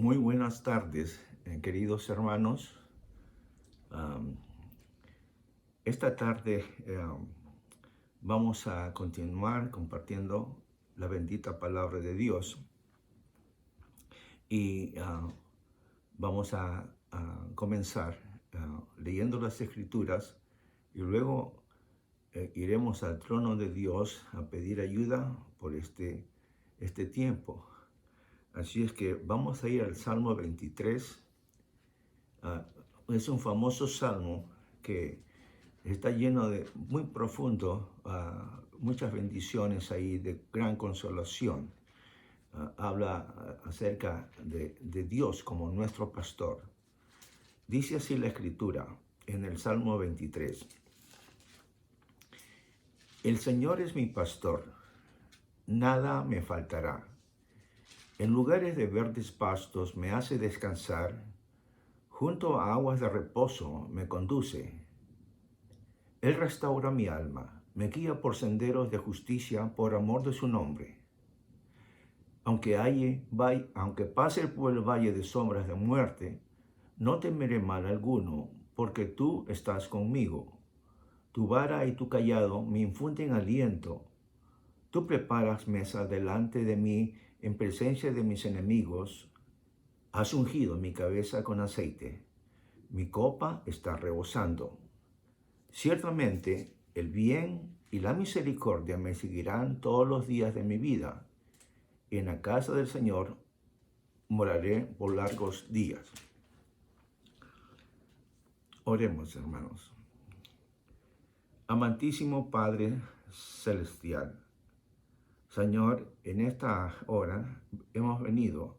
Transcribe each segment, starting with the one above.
Muy buenas tardes, queridos hermanos. Am, esta tarde vamos a continuar compartiendo la bendita palabra de Dios y vamos a comenzar leyendo las Escrituras y luego iremos al trono de Dios a pedir ayuda por este tiempo. Así es que vamos a ir al Salmo 23. Ah, es un famoso salmo que está lleno de muy profundo, muchas bendiciones ahí de gran consolación. Habla acerca de Dios como nuestro pastor. Dice así la Escritura en el Salmo 23. El Señor es mi pastor, nada me faltará. En lugares de verdes pastos me hace descansar, junto a aguas de reposo me conduce. Él restaura mi alma, me guía por senderos de justicia por amor de su nombre. Aunque pase por el valle de sombras de muerte, no temeré mal alguno, porque tú estás conmigo. Tu vara y tu cayado me infunden aliento. Tú preparas mesa delante de mí en presencia de mis enemigos. Has ungido mi cabeza con aceite. Mi copa está rebosando. Ciertamente, el bien y la misericordia me seguirán todos los días de mi vida, y en la casa del Señor moraré por largos días. Oremos, hermanos. Amantísimo Padre Celestial, Señor, en esta hora hemos venido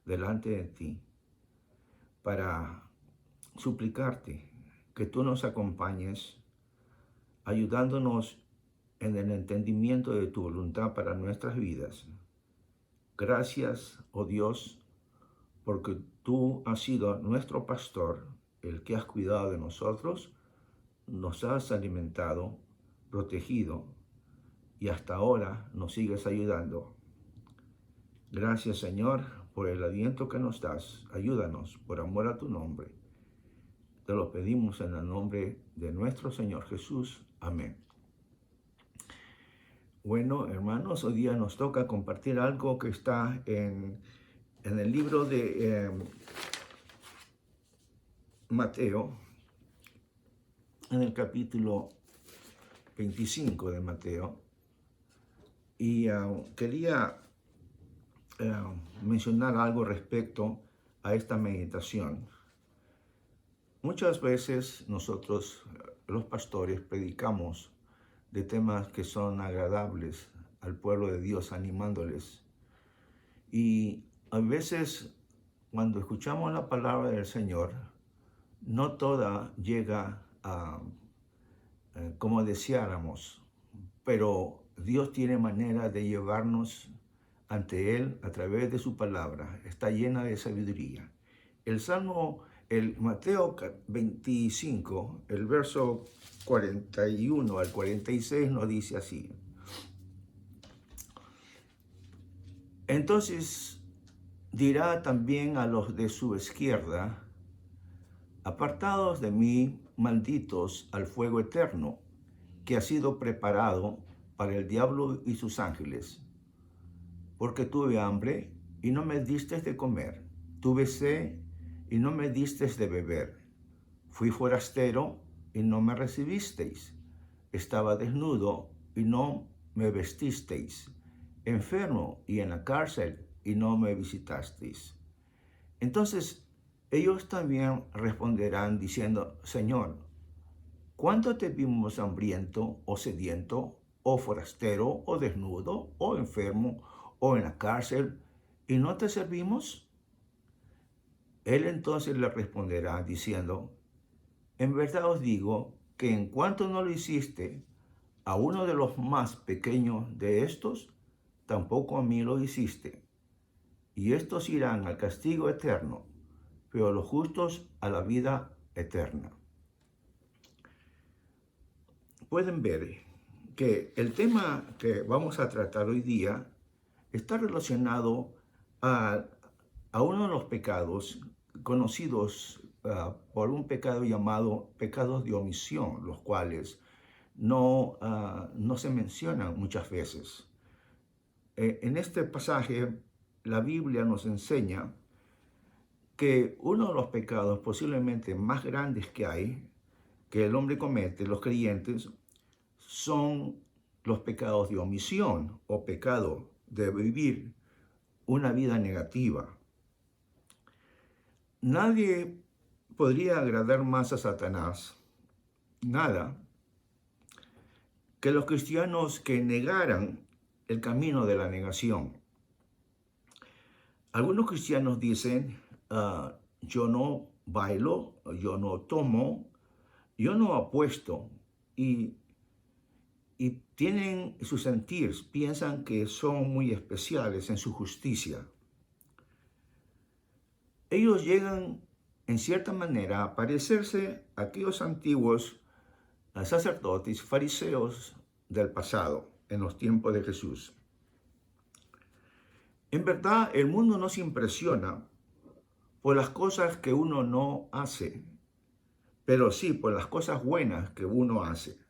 delante de ti para suplicarte que tú nos acompañes, ayudándonos en el entendimiento de tu voluntad para nuestras vidas. Gracias, oh Dios, porque tú has sido nuestro pastor, el que has cuidado de nosotros, nos has alimentado, protegido y hasta ahora nos sigues ayudando. Gracias, Señor, por el aliento que nos das. Ayúdanos por amor a tu nombre. Te lo pedimos en el nombre de nuestro Señor Jesús. Amén. Bueno, hermanos, hoy día nos toca compartir algo que está en el libro de Mateo, en el capítulo 25 de Mateo. Y quería mencionar algo respecto a esta meditación. Muchas veces nosotros, los pastores, predicamos de temas que son agradables al pueblo de Dios, animándoles. Y a veces, cuando escuchamos la palabra del Señor, no toda llega como deseáramos, pero Dios tiene manera de llevarnos ante Él a través de su palabra. Está llena de sabiduría. El Mateo 25, el verso 41 al 46 nos dice así. Entonces dirá también a los de su izquierda: apartados de mí, malditos, al fuego eterno, que ha sido preparado para el diablo y sus ángeles. Porque tuve hambre y no me distes de comer, tuve sed y no me distes de beber, fui forastero y no me recibisteis, estaba desnudo y no me vestisteis, enfermo y en la cárcel y no me visitasteis. Entonces ellos también responderán diciendo: Señor, ¿cuándo te vimos hambriento o sediento, o forastero, o desnudo, o enfermo, o en la cárcel, y no te servimos? Él entonces le responderá diciendo: en verdad os digo que en cuanto no lo hiciste a uno de los más pequeños de estos, tampoco a mí lo hiciste. Y estos irán al castigo eterno, pero los justos a la vida eterna. Pueden ver que el tema que vamos a tratar hoy día está relacionado a a uno de los pecados conocidos por un pecado llamado pecados de omisión, los cuales no se mencionan muchas veces. En este pasaje, la Biblia nos enseña que uno de los pecados posiblemente más grandes que hay, que el hombre comete, los creyentes, son los pecados de omisión o pecado de vivir una vida negativa. Nadie podría agradar más a Satanás, nada, que los cristianos que negaran el camino de la negación. Algunos cristianos dicen, yo no bailo, yo no tomo, yo no apuesto, y tienen su sentir, piensan que son muy especiales en su justicia. Ellos llegan, en cierta manera, a parecerse a aquellos antiguos sacerdotes, fariseos del pasado, en los tiempos de Jesús. En verdad, el mundo no se impresiona por las cosas que uno no hace, pero sí por las cosas buenas que uno hace.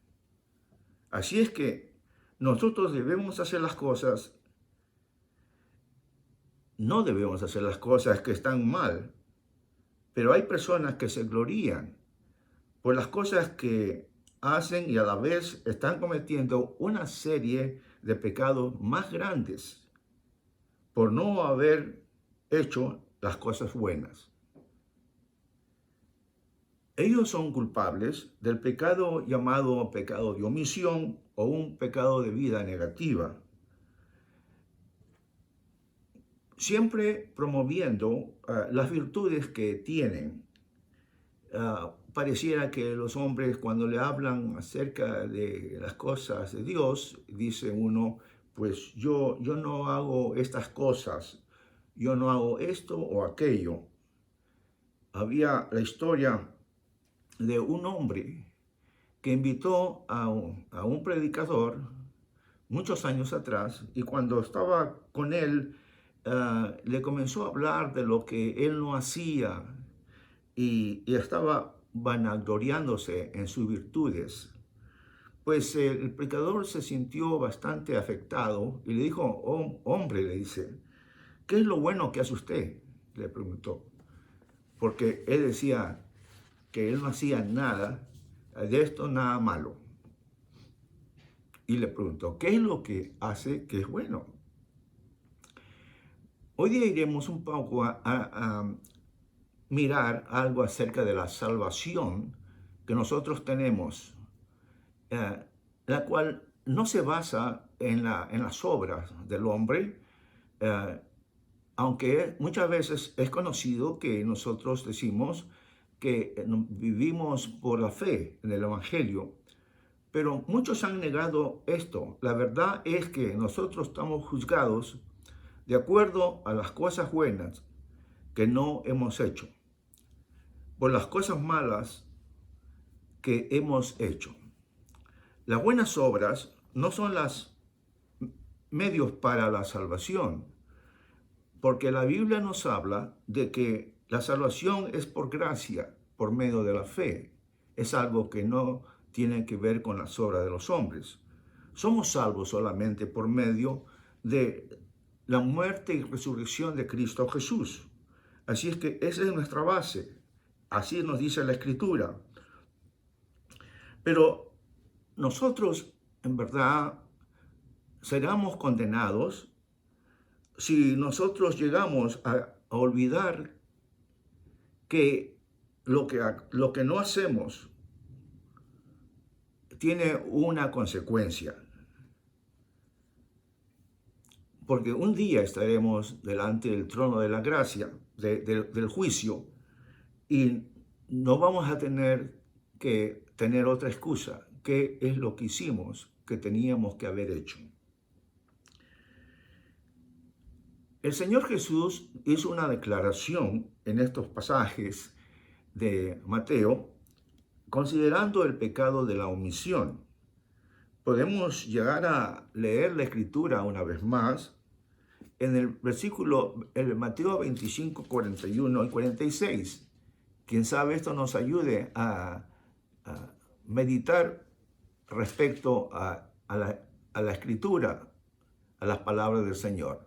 Así es que nosotros debemos hacer las cosas, no debemos hacer las cosas que están mal, pero hay personas que se glorían por las cosas que hacen y a la vez están cometiendo una serie de pecados más grandes por no haber hecho las cosas buenas. Ellos son culpables del pecado llamado pecado de omisión o un pecado de vida negativa, siempre promoviendo las virtudes que tienen. Pareciera que los hombres, cuando le hablan acerca de las cosas de Dios, dice uno, pues yo no hago estas cosas, yo no hago esto o aquello. Había la historia de un hombre que invitó a un predicador muchos años atrás, y cuando estaba con él, le comenzó a hablar de lo que él no hacía y estaba vanagloriándose en sus virtudes. Pues el predicador se sintió bastante afectado y le dijo, hombre, le dice, ¿qué es lo bueno que hace usted? Le preguntó, porque él decía que él no hacía nada de esto, nada malo. Y le preguntó, ¿qué es lo que hace que es bueno? Hoy día iremos un poco a mirar algo acerca de la salvación que nosotros tenemos, la cual no se basa en las obras del hombre, aunque muchas veces es conocido que nosotros decimos que vivimos por la fe en el Evangelio, pero muchos han negado esto. La verdad es que nosotros estamos juzgados de acuerdo a las cosas buenas que no hemos hecho, por las cosas malas que hemos hecho. Las buenas obras no son los medios para la salvación, porque la Biblia nos habla de que la salvación es por gracia, por medio de la fe. Es algo que no tiene que ver con las obras de los hombres. Somos salvos solamente por medio de la muerte y resurrección de Cristo Jesús. Así es que esa es nuestra base. Así nos dice la Escritura. Pero nosotros, en verdad, seremos condenados si nosotros llegamos a olvidar que lo que no hacemos tiene una consecuencia. Porque un día estaremos delante del trono de la gracia, del juicio, y no vamos a tener que tener otra excusa. ¿Qué es lo que hicimos que teníamos que haber hecho? El Señor Jesús hizo una declaración en estos pasajes de Mateo, considerando el pecado de la omisión. Podemos llegar a leer la Escritura una vez más en el versículo, el Mateo 25, 41 y 46. Quién sabe esto nos ayude a meditar respecto a la escritura, a las palabras del Señor.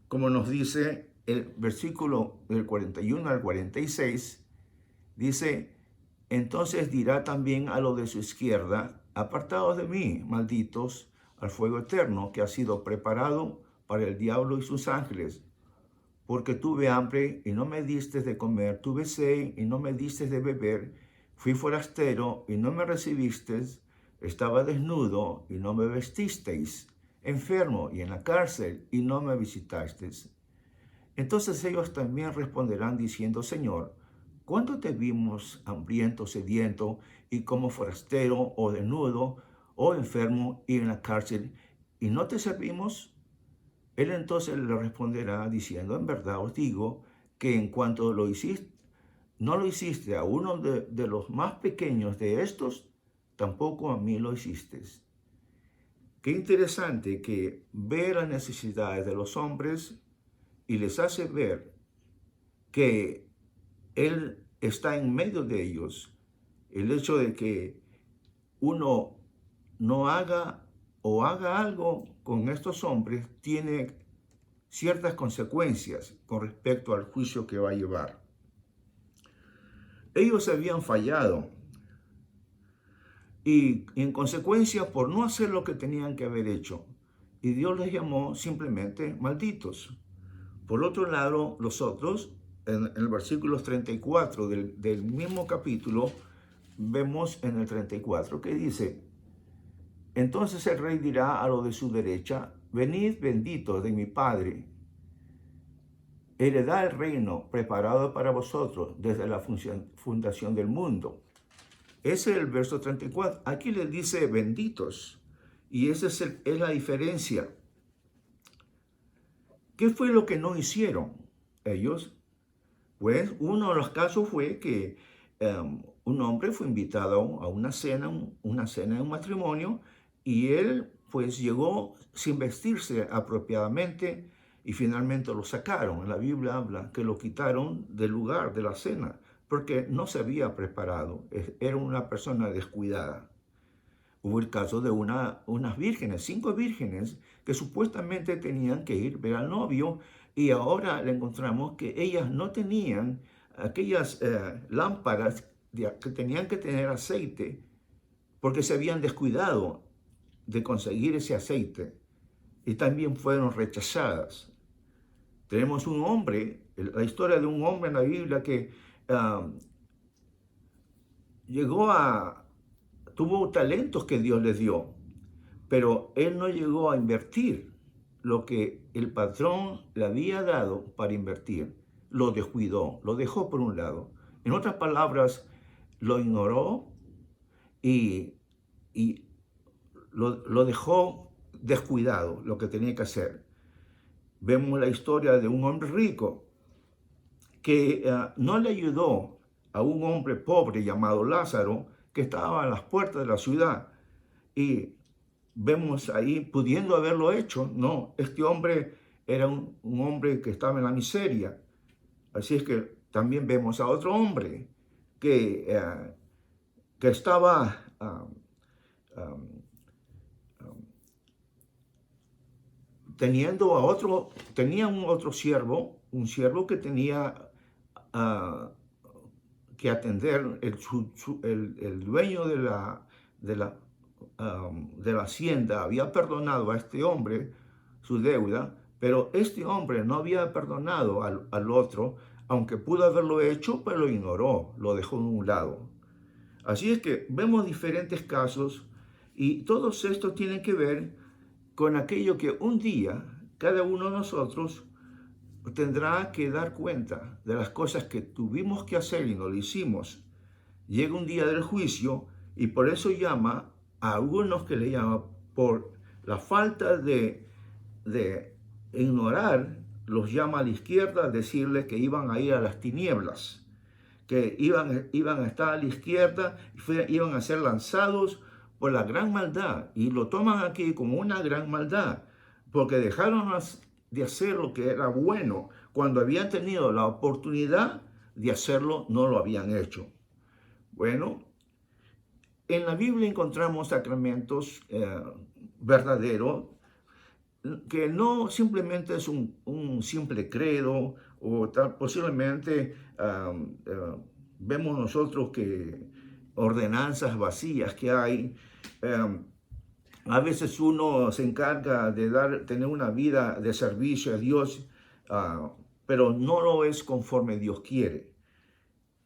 Como nos dice el versículo del 41 al 46, dice: entonces dirá también a los de su izquierda: apartados de mí, malditos, al fuego eterno que ha sido preparado para el diablo y sus ángeles. Porque tuve hambre y no me diste de comer, tuve sed y no me diste de beber, fui forastero y no me recibisteis, estaba desnudo y no me vestisteis, enfermo y en la cárcel y no me visitasteis. Entonces ellos también responderán diciendo: Señor, ¿cuándo te vimos hambriento, sediento y como forastero o desnudo o enfermo y en la cárcel y no te servimos? Él entonces le responderá diciendo: en verdad os digo que en cuanto lo hiciste, no lo hiciste a uno de los más pequeños de estos, tampoco a mí lo hiciste. Qué interesante que ve las necesidades de los hombres y les hace ver que Él está en medio de ellos. El hecho de que uno no haga o haga algo con estos hombres tiene ciertas consecuencias con respecto al juicio que va a llevar. Ellos habían fallado y en consecuencia por no hacer lo que tenían que haber hecho, y Dios les llamó simplemente malditos. Por otro lado, los otros, en el versículo 34 del mismo capítulo, vemos en el 34 que dice: entonces el rey dirá a los de su derecha: venid benditos de mi Padre, heredad el reino preparado para vosotros desde la fundación del mundo. Ese es el verso 34. Aquí les dice benditos, y esa es la diferencia. ¿Qué fue lo que no hicieron ellos? Pues uno de los casos fue que un hombre fue invitado a una cena en un matrimonio, y él pues llegó sin vestirse apropiadamente y finalmente lo sacaron. En la Biblia habla que lo quitaron del lugar de la cena porque no se había preparado, era una persona descuidada. Hubo el caso de unas vírgenes, 5 vírgenes que supuestamente tenían que ir a ver al novio, y ahora le encontramos que ellas no tenían aquellas lámparas que tenían que tener aceite porque se habían descuidado de conseguir ese aceite y también fueron rechazadas. Tenemos un hombre, la historia de un hombre en la Biblia que tuvo talentos que Dios le dio, pero él no llegó a invertir lo que el patrón le había dado para invertir. Lo descuidó, lo dejó por un lado. En otras palabras, lo ignoró y lo dejó descuidado, lo que tenía que hacer. Vemos la historia de un hombre rico que no le ayudó a un hombre pobre llamado Lázaro, que estaba a las puertas de la ciudad. Y vemos ahí, pudiendo haberlo hecho, no, este hombre era un hombre que estaba en la miseria. Así es que también vemos a otro hombre que estaba tenía un otro siervo, un siervo que tenía que atender. El dueño de la hacienda había perdonado a este hombre su deuda, pero este hombre no había perdonado al otro, aunque pudo haberlo hecho, pero lo ignoró, lo dejó de un lado. Así es que vemos diferentes casos, y todos estos tienen que ver con aquello que un día cada uno de nosotros tendrá que dar cuenta de las cosas que tuvimos que hacer y no lo hicimos. Llega un día del juicio, y por eso llama a algunos que le llama por la falta de ignorar, los llama a la izquierda a decirles que iban a ir a las tinieblas, que iban a estar a la izquierda y iban a ser lanzados por la gran maldad, y lo toman aquí como una gran maldad, porque dejaron de hacer lo que era bueno. Cuando habían tenido la oportunidad de hacerlo, no lo habían hecho. Bueno, en la Biblia encontramos sacramentos verdaderos, que no simplemente es un simple credo, o posiblemente vemos nosotros que ordenanzas vacías que hay. A veces uno se encarga de tener una vida de servicio a Dios, pero no lo es conforme Dios quiere.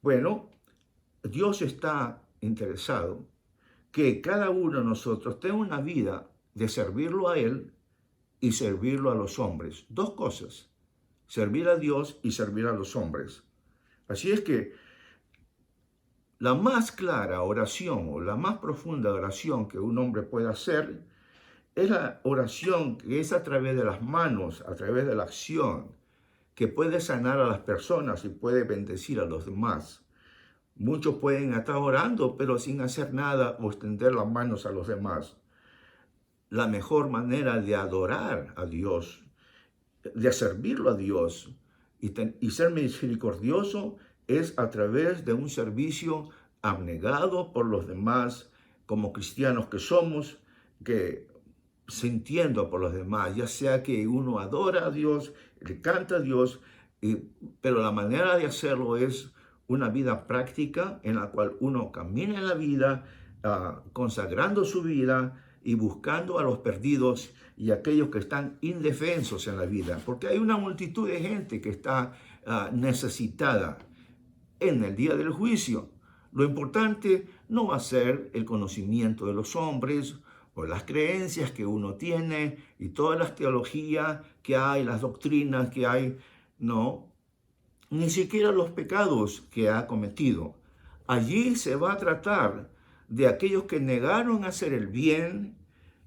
Bueno, Dios está interesado que cada uno de nosotros tenga una vida de servirlo a Él y servirlo a los hombres. Dos cosas, servir a Dios y servir a los hombres. Así es que la más clara oración o la más profunda oración que un hombre puede hacer es la oración que es a través de las manos, a través de la acción, que puede sanar a las personas y puede bendecir a los demás. Muchos pueden estar orando, pero sin hacer nada o extender las manos a los demás. La mejor manera de adorar a Dios, de servirlo a Dios y ser misericordioso es a través de un servicio abnegado por los demás, como cristianos que somos, que sintiendo por los demás, ya sea que uno adora a Dios, le canta a Dios, pero la manera de hacerlo es una vida práctica en la cual uno camina en la vida, consagrando su vida y buscando a los perdidos y aquellos que están indefensos en la vida, porque hay una multitud de gente que está necesitada en el día del juicio. Lo importante no va a ser el conocimiento de los hombres o las creencias que uno tiene y todas las teologías que hay, las doctrinas que hay, no, ni siquiera los pecados que ha cometido. Allí se va a tratar de aquellos que negaron hacer el bien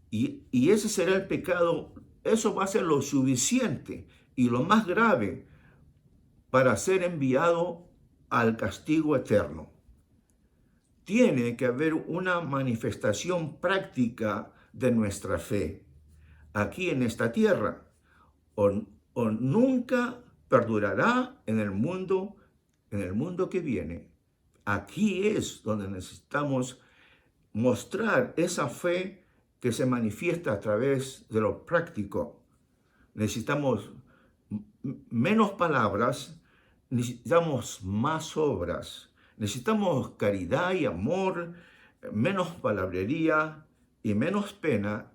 y ese será el pecado. Eso va a ser lo suficiente y lo más grave para ser enviado al castigo eterno. Tiene que haber una manifestación práctica de nuestra fe aquí en esta tierra, o nunca perdurará en el mundo que viene. Aquí es donde necesitamos mostrar esa fe que se manifiesta a través de lo práctico. Necesitamos menos palabras, necesitamos más obras. Necesitamos caridad y amor, menos palabrería y menos pena,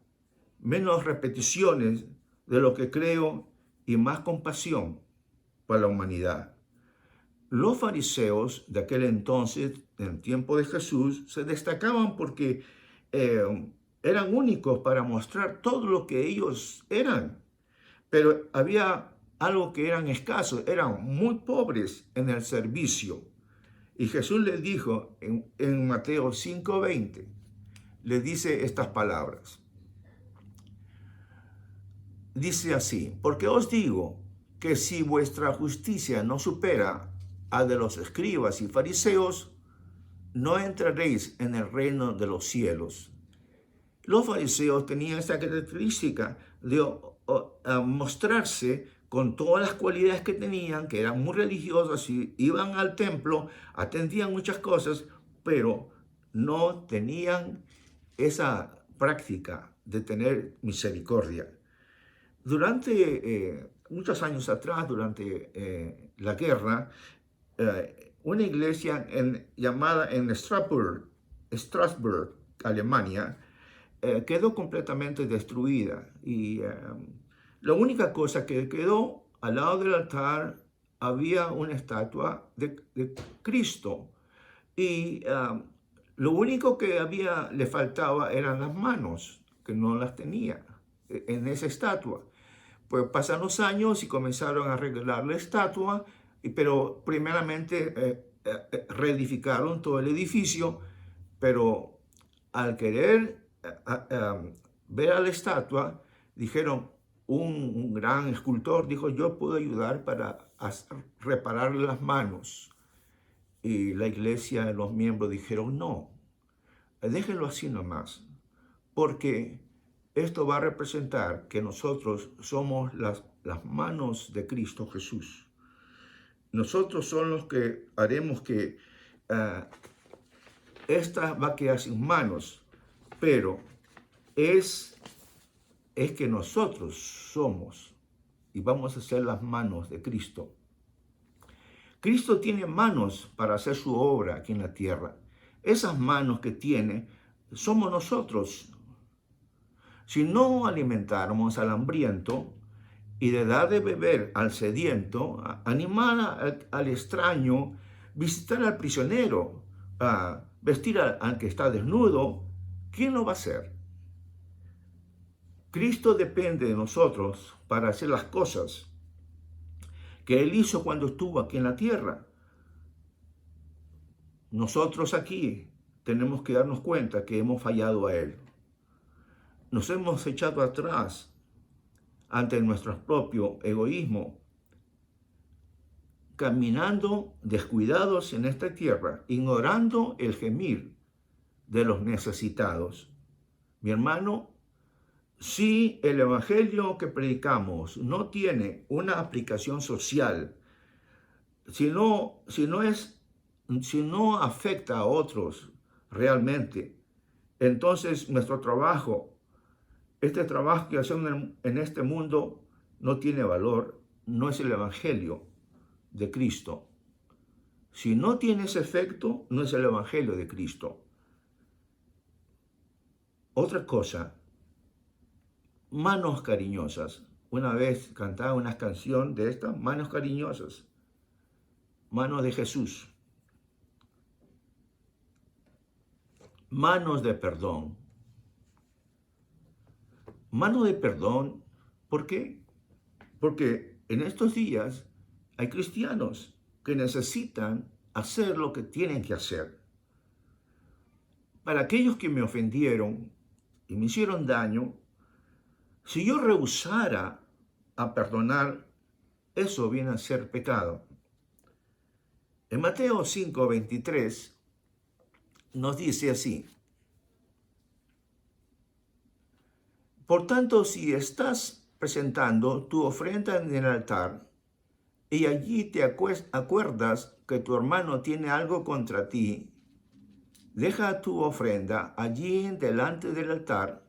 menos repeticiones de lo que creo y más compasión para la humanidad. Los fariseos de aquel entonces, en el tiempo de Jesús, se destacaban porque eran únicos para mostrar todo lo que ellos eran. Pero había algo que eran escasos, eran muy pobres en el servicio. Y Jesús les dijo en Mateo 5:20, le dice estas palabras. Dice así, porque os digo que si vuestra justicia no supera a de los escribas y fariseos, no entraréis en el reino de los cielos. Los fariseos tenían esta característica de mostrarse con todas las cualidades que tenían, que eran muy religiosos, y iban al templo, atendían muchas cosas, pero no tenían esa práctica de tener misericordia. Durante muchos años atrás, durante la guerra, una iglesia llamada en Strasbourg, Alemania, quedó completamente destruida y la única cosa que quedó al lado del altar había una estatua de Cristo y lo único que le faltaba eran las manos, que no las tenía en esa estatua. Pues pasan los años y comenzaron a arreglar la estatua, pero primeramente reedificaron todo el edificio, pero al querer ver a la estatua, dijeron, un gran escultor dijo, yo puedo ayudar para repararle las manos. Y la iglesia, los miembros dijeron, no, déjenlo así nomás, porque esto va a representar que nosotros somos las manos de Cristo Jesús. Nosotros son los que haremos que esta va a quedar sin manos, pero es que nosotros somos y vamos a ser las manos de Cristo. Cristo tiene manos para hacer su obra aquí en la tierra. Esas manos que tiene somos nosotros. Si no alimentáramos al hambriento y de dar de beber al sediento, animar al extraño, visitar al prisionero, vestir al que está desnudo, ¿quién lo va a hacer? Cristo depende de nosotros para hacer las cosas que Él hizo cuando estuvo aquí en la tierra. Nosotros aquí tenemos que darnos cuenta que hemos fallado a Él. Nos hemos echado atrás ante nuestro propio egoísmo, caminando descuidados en esta tierra, ignorando el gemir de los necesitados. Mi hermano, si el evangelio que predicamos no tiene una aplicación social, si no afecta a otros realmente, entonces nuestro trabajo, este trabajo que hacemos en este mundo no tiene valor, no es el evangelio de Cristo. Si no tiene ese efecto, no es el evangelio de Cristo. Otra cosa, manos cariñosas. Una vez cantaba una canción de estas, manos cariñosas, manos de Jesús, manos de perdón. Mano de perdón, ¿por qué? Porque en estos días hay cristianos que necesitan hacer lo que tienen que hacer. Para aquellos que me ofendieron y me hicieron daño, si yo rehusara a perdonar, eso viene a ser pecado. En Mateo 5:23 nos dice así: por tanto, si estás presentando tu ofrenda en el altar y allí te acuerdas que tu hermano tiene algo contra ti, deja tu ofrenda allí delante del altar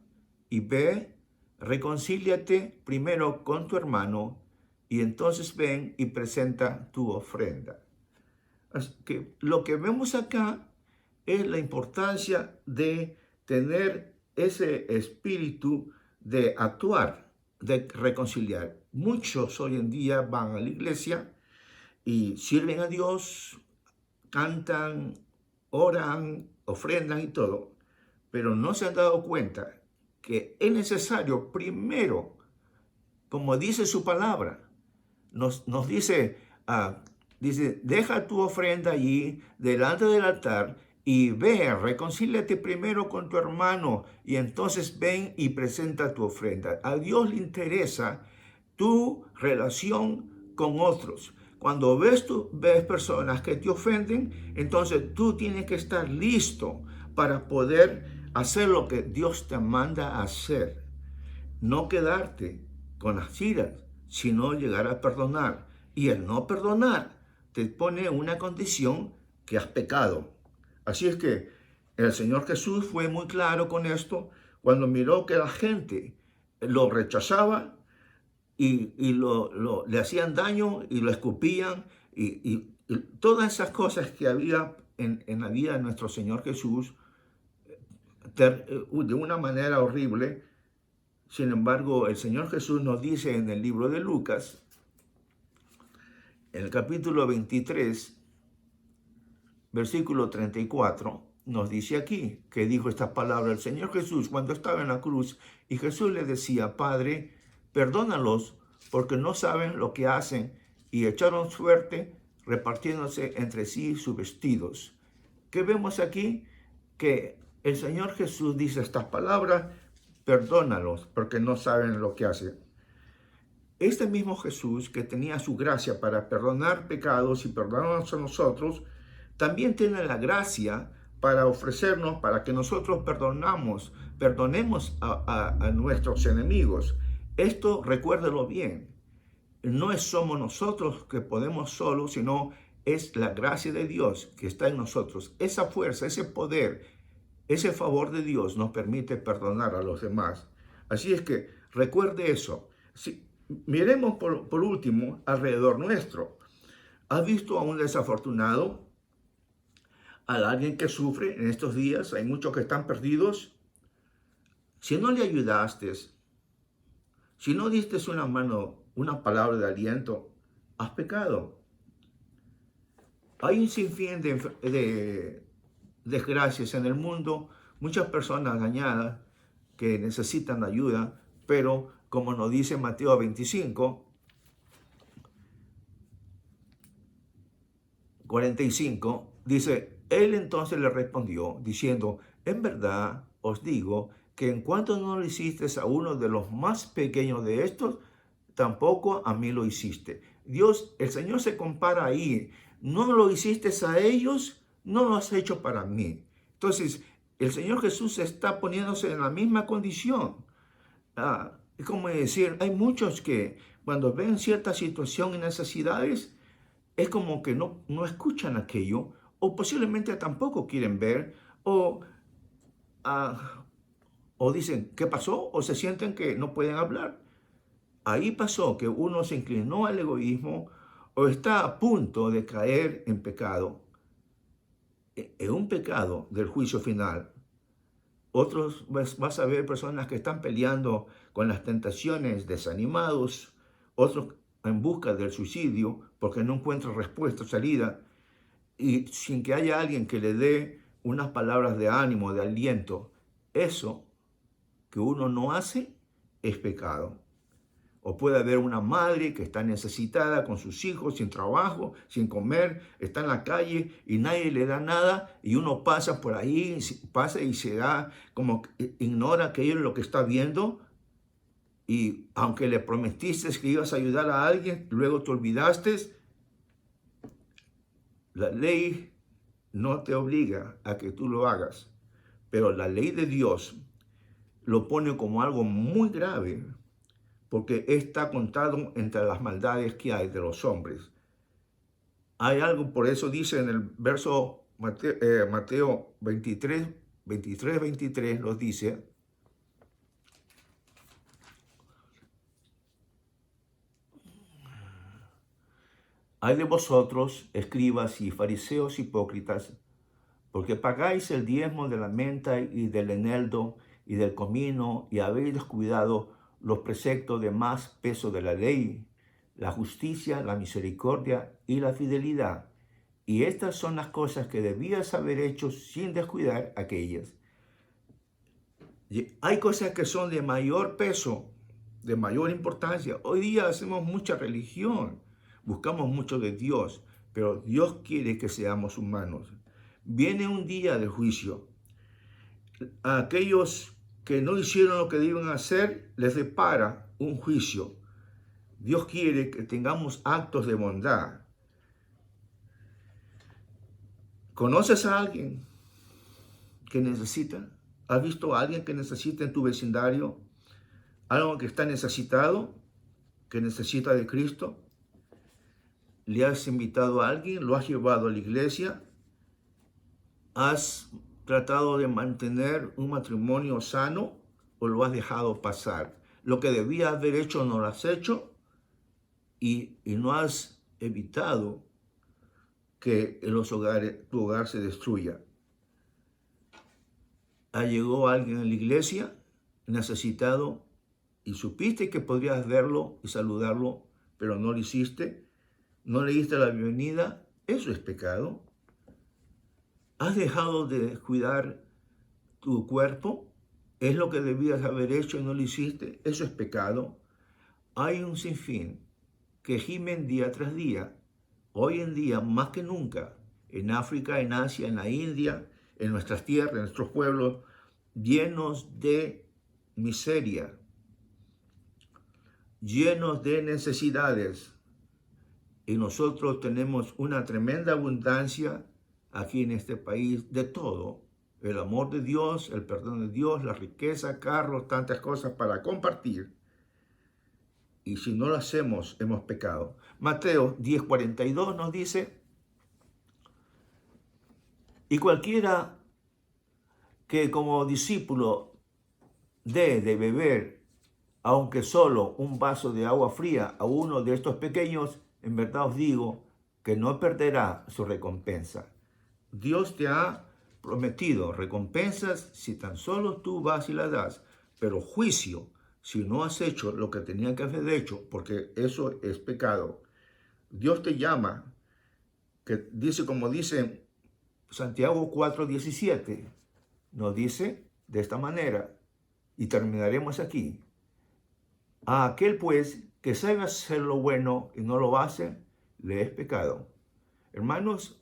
y ve, reconcíliate primero con tu hermano y entonces ven y presenta tu ofrenda. Así que lo que vemos acá es la importancia de tener ese espíritu de actuar, de reconciliar. Muchos hoy en día van a la iglesia y sirven a Dios, cantan, oran, ofrendan y todo, pero no se han dado cuenta que es necesario primero, como dice su palabra, nos dice, deja tu ofrenda allí delante del altar y ve, reconcíliate primero con tu hermano y entonces ven y presenta tu ofrenda. A Dios le interesa tu relación con otros. Cuando ves personas que te ofenden, entonces tú tienes que estar listo para poder hacer lo que Dios te manda a hacer. No quedarte con las iras, sino llegar a perdonar. Y el no perdonar te pone en una condición que has pecado. Así es que el Señor Jesús fue muy claro con esto cuando miró que la gente lo rechazaba y le hacían daño y lo escupían y todas esas cosas que había en la vida de nuestro Señor Jesús de una manera horrible. Sin embargo, el Señor Jesús nos dice en el libro de Lucas, en el capítulo 23, versículo 34, nos dice aquí que dijo estas palabras el Señor Jesús cuando estaba en la cruz y Jesús le decía: Padre, perdónalos porque no saben lo que hacen, y echaron suerte repartiéndose entre sí sus vestidos. ¿Qué vemos aquí? Que el Señor Jesús dice estas palabras: perdónalos porque no saben lo que hacen. Este mismo Jesús que tenía su gracia para perdonar pecados y perdonarnos a nosotros, también tiene la gracia para ofrecernos para que nosotros perdonemos a nuestros enemigos. Esto recuérdelo bien. no somos nosotros que podemos solos, sino es la gracia de Dios que está en nosotros. Esa fuerza, ese poder, ese favor de Dios nos permite perdonar a los demás. Así es que recuerde eso. Miremos por último alrededor nuestro. ¿Has visto a un desafortunado? ¿A alguien que sufre en estos días? Hay muchos que están perdidos. Si no le ayudaste, si no diste una mano, una palabra de aliento, has pecado. Hay un sinfín de desgracias en el mundo, muchas personas dañadas que necesitan ayuda, pero como nos dice Mateo 25, 45, dice, él entonces le respondió diciendo, en verdad os digo que en cuanto no lo hiciste a uno de los más pequeños de estos, tampoco a mí lo hiciste. Dios, el Señor se compara ahí. No lo hiciste a ellos, no lo has hecho para mí. Entonces, el Señor Jesús está poniéndose en la misma condición. Es como decir, hay muchos que cuando ven cierta situación y necesidades, es como que no escuchan aquello, o posiblemente tampoco quieren ver, o dicen, ¿qué pasó? O se sienten que no pueden hablar. Ahí pasó que uno se inclinó al egoísmo o está a punto de caer en pecado, en un pecado del juicio final. Otros vas a ver personas que están peleando con las tentaciones, desanimados, otros en busca del suicidio porque no encuentran respuesta, salida, y sin que haya alguien que le dé unas palabras de ánimo, de aliento. Eso que uno no hace es pecado. O puede haber una madre que está necesitada con sus hijos, sin trabajo, sin comer, está en la calle y nadie le da nada y uno pasa por ahí, pasa y se da como ignora que es lo que está viendo, y aunque le prometiste que ibas a ayudar a alguien, luego te olvidaste. La ley no te obliga a que tú lo hagas, pero la ley de Dios lo pone como algo muy grave, porque está contado entre las maldades que hay de los hombres. Hay algo, por eso dice en el verso Mateo 23, nos dice, hay de vosotros, escribas y fariseos hipócritas, porque pagáis el diezmo de la menta y del eneldo y del comino, y habéis descuidado los preceptos de más peso de la ley, la justicia, la misericordia y la fidelidad. Y estas son las cosas que debías haber hecho sin descuidar aquellas. Y hay cosas que son de mayor peso, de mayor importancia. Hoy día hacemos mucha religión, buscamos mucho de Dios, pero Dios quiere que seamos humanos. Viene un día del juicio. A aquellos que no hicieron lo que deben hacer, les depara un juicio. Dios quiere que tengamos actos de bondad. ¿Conoces a alguien que necesita? ¿Has visto a alguien que necesita en tu vecindario? ¿Algo que está necesitado? ¿Que necesita de Cristo? ¿Le has invitado a alguien? ¿Lo has llevado a la iglesia? ¿Has tratado de mantener un matrimonio sano o lo has dejado pasar? Lo que debías haber hecho no lo has hecho y no has evitado que en los hogares, tu hogar se destruya. Llegó alguien a la iglesia necesitado y supiste que podrías verlo y saludarlo, pero no lo hiciste, no le diste la bienvenida, eso es pecado. ¿Has dejado de cuidar tu cuerpo? ¿Es lo que debías haber hecho y no lo hiciste? Eso es pecado. Hay un sinfín que gimen día tras día, hoy en día más que nunca, en África, en Asia, en la India, en nuestras tierras, en nuestros pueblos, llenos de miseria, llenos de necesidades. Y nosotros tenemos una tremenda abundancia aquí en este país de todo. El amor de Dios, el perdón de Dios, la riqueza, carros, tantas cosas para compartir. y si no lo hacemos, hemos pecado. Mateo 10:42 nos dice, y cualquiera que como discípulo dé de beber, aunque solo un vaso de agua fría a uno de estos pequeños, en verdad os digo que no perderá su recompensa. Dios te ha prometido recompensas si tan solo tú vas y las das, pero juicio si no has hecho lo que tenía que haber hecho, porque eso es pecado. Dios te llama, que dice, como dice Santiago 4:17, nos dice de esta manera, y terminaremos aquí. A aquel pues que sabe hacer lo bueno y no lo hace, le es pecado. Hermanos,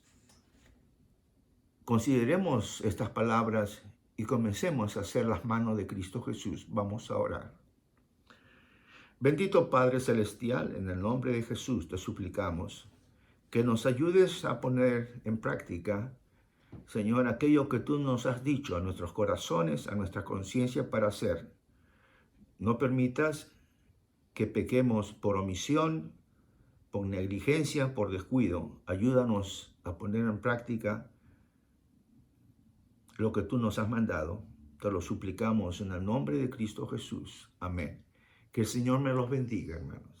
consideremos estas palabras y comencemos a hacer las manos de Cristo Jesús. Vamos a orar. Bendito Padre Celestial, en el nombre de Jesús te suplicamos que nos ayudes a poner en práctica, Señor, aquello que tú nos has dicho a nuestros corazones, a nuestra conciencia para hacer. No permitas que pequemos por omisión, por negligencia, por descuido. Ayúdanos a poner en práctica lo que tú nos has mandado. Te lo suplicamos en el nombre de Cristo Jesús. Amén. Que el Señor me los bendiga, hermanos.